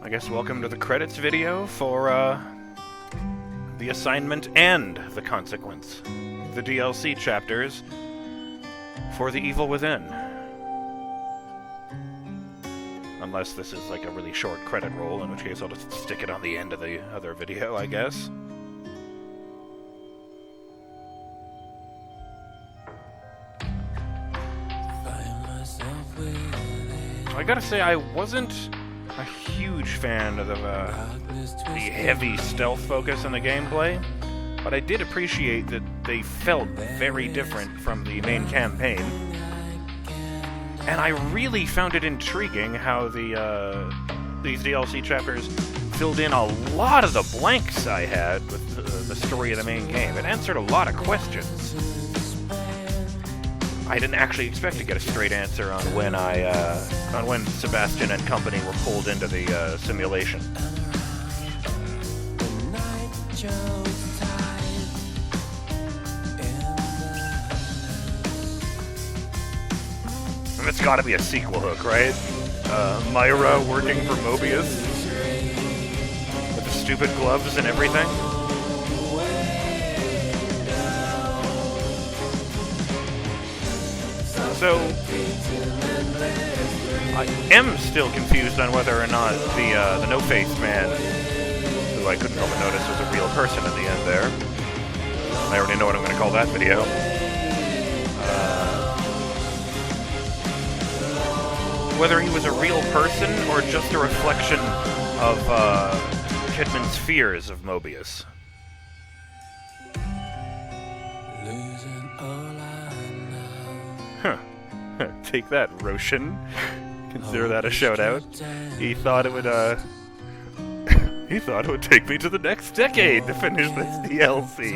I guess welcome to the credits video for, the assignment and the consequence. The DLC chapters for The Evil Within. Unless this is like a really short credit roll, in which case I'll just stick it on the end of the other video, I guess. I gotta say, I wasn't a huge fan of the heavy stealth focus in the gameplay, but I did appreciate that they felt very different from the main campaign. And I really found it intriguing how these DLC chapters filled in a lot of the blanks I had with the story of the main game. It answered a lot of questions. I didn't actually expect to get a straight answer on when Sebastian and company were pulled into the simulation. And it's gotta be a sequel hook, right? Myra working for Mobius with the stupid gloves and everything. So, I am still confused on whether or not the no-faced man, who I couldn't help but notice was a real person at the end there. I already know what I'm going to call that video. Whether he was a real person or just a reflection of Kidman's fears of Mobius. Huh. Take that, Roshan. Consider that a shout-out. He thought it would, he thought it would take me to the next decade to finish this DLC.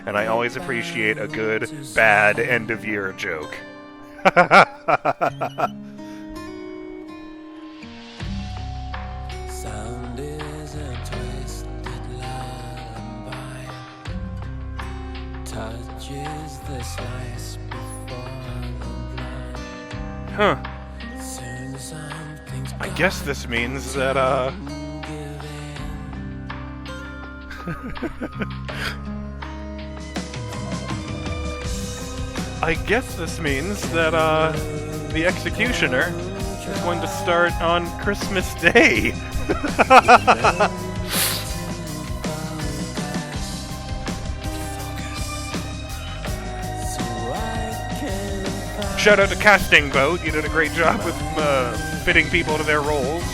And I always appreciate a good, bad end-of-year joke. Sound is a twisted lullaby. Touch is the slice before the blind. Huh. I guess this means that, I guess this means that, the executioner is going to start on Christmas Day. Shout out to Casting Boat, you did a great job with fitting people to their roles.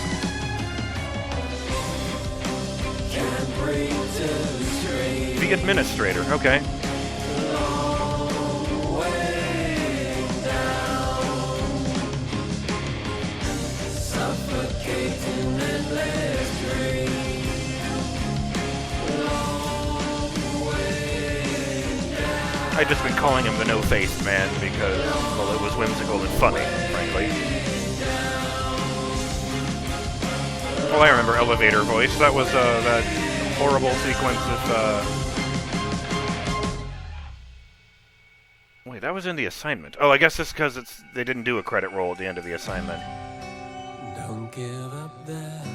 The administrator, okay. I've just been calling him the no-faced man because, well, it was whimsical and funny, frankly. Well, I remember Elevator Voice. That was, that horrible sequence of, Wait, that was in the assignment. Oh, I guess it's because they didn't do a credit roll at the end of the assignment. Don't give up that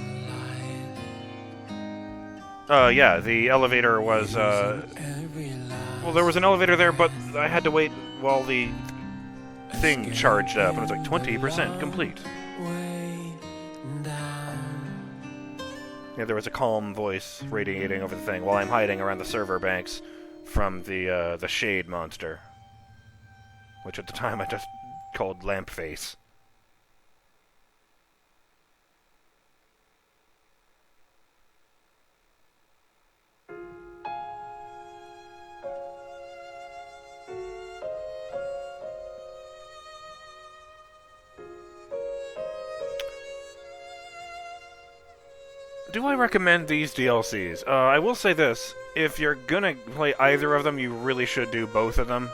light. Yeah, the elevator was, well, there was an elevator there, but I had to wait while the thing charged up, and it was like 20% complete. Yeah, there was a calm voice radiating over the thing while I'm hiding around the server banks from the Shade monster, which at the time I just called Lampface. Do I recommend these DLCs? I will say this. If you're gonna play either of them, you really should do both of them.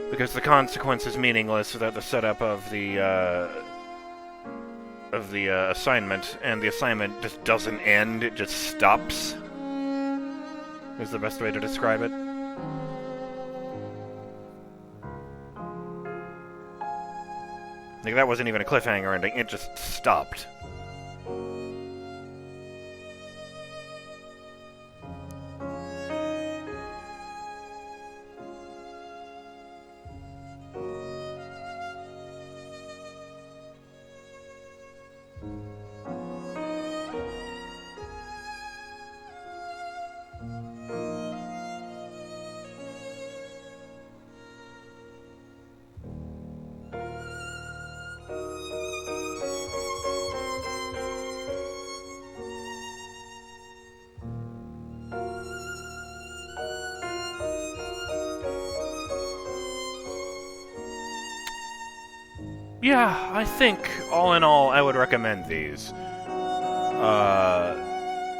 Because the consequence is meaningless without the setup of the assignment, and the assignment just doesn't end, it just stops. Is the best way to describe it. Like, that wasn't even a cliffhanger ending, it just stopped. Yeah, I think, all in all, I would recommend these.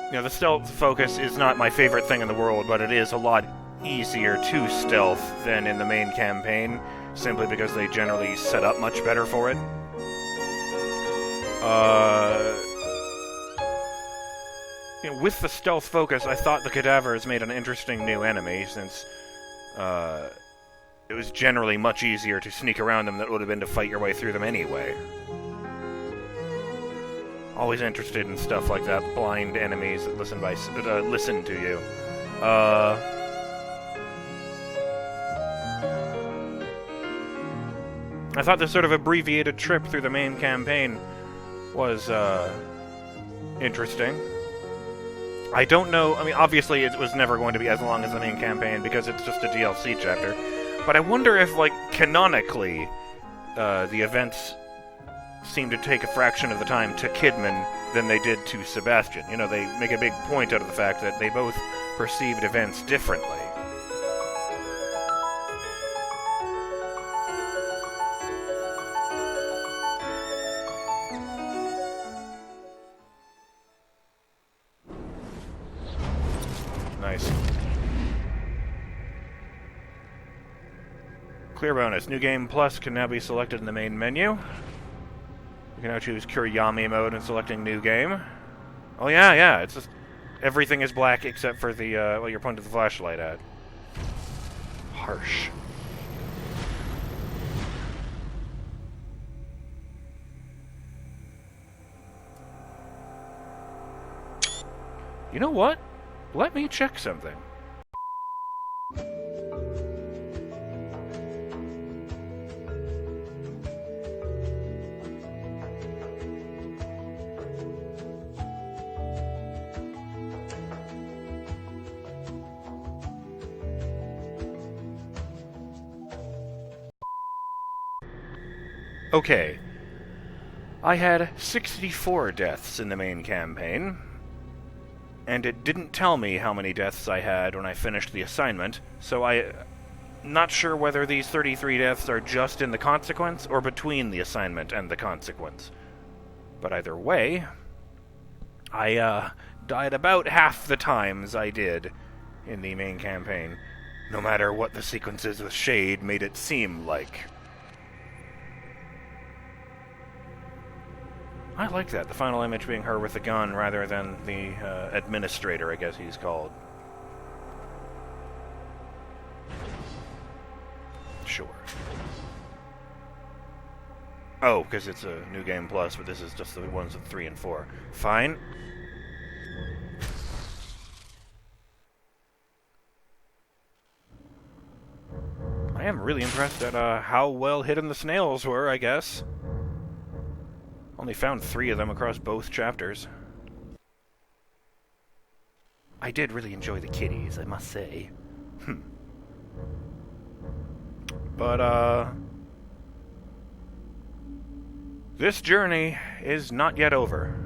The stealth focus is not my favorite thing in the world, but it is a lot easier to stealth than in the main campaign, simply because they generally set up much better for it. With the stealth focus, I thought the cadavers made an interesting new enemy, since it was generally much easier to sneak around them than it would have been to fight your way through them anyway. Always interested in stuff like that, blind enemies that listen to you. I thought this sort of abbreviated trip through the main campaign was interesting. I don't know, I mean, obviously it was never going to be as long as the main campaign because it's just a DLC chapter, but I wonder if, like, canonically, the events seem to take a fraction of the time to Kidman than they did to Sebastian. You know, they make a big point out of the fact that they both perceived events differently. Nice. Clear bonus. New Game Plus can now be selected in the main menu. You can now choose Kuriyami mode and selecting New Game. Oh yeah, it's just everything is black except for the, what you're pointing the flashlight at. Harsh. You know what? Let me check something. Okay. I had 64 deaths in the main campaign, and it didn't tell me how many deaths I had when I finished the assignment, so I'm not sure whether these 33 deaths are just in the consequence or between the assignment and the consequence. But either way, I died about half the times I did in the main campaign, no matter what the sequences with Shade made it seem like. I like that, the final image being her with the gun rather than the administrator, I guess he's called. Sure. Oh, because it's a New Game Plus, but this is just the ones with 3 and 4. Fine. I am really impressed at how well hidden the snails were, I guess. Only found 3 of them across both chapters. I did really enjoy the kitties, I must say. But, this journey is not yet over.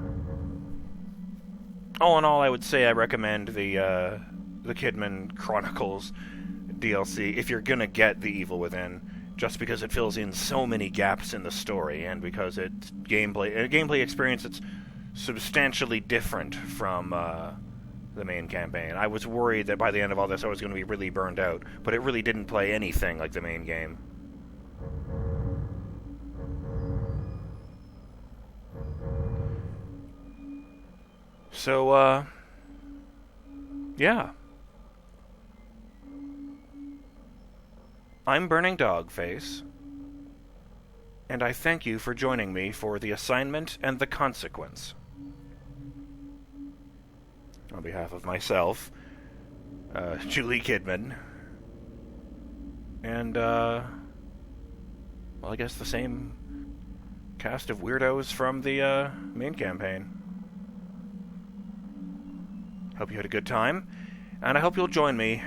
All in all, I would say I recommend the Kidman Chronicles DLC if you're gonna get The Evil Within, just because it fills in so many gaps in the story, and because it's a gameplay experience that's substantially different from the main campaign. I was worried that by the end of all this I was going to be really burned out, but it really didn't play anything like the main game. So, yeah. I'm BurningDogFace, and I thank you for joining me for the assignment and the consequence. On behalf of myself, Julie Kidman, and, well, I guess the same cast of weirdos from the main campaign. Hope you had a good time, and I hope you'll join me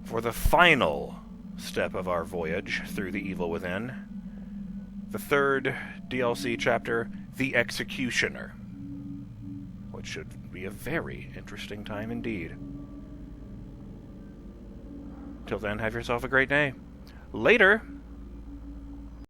for the final step of our voyage through The Evil Within, the 3rd DLC chapter, The Executioner, which should be a very interesting time indeed. Till then, have yourself a great day. Later!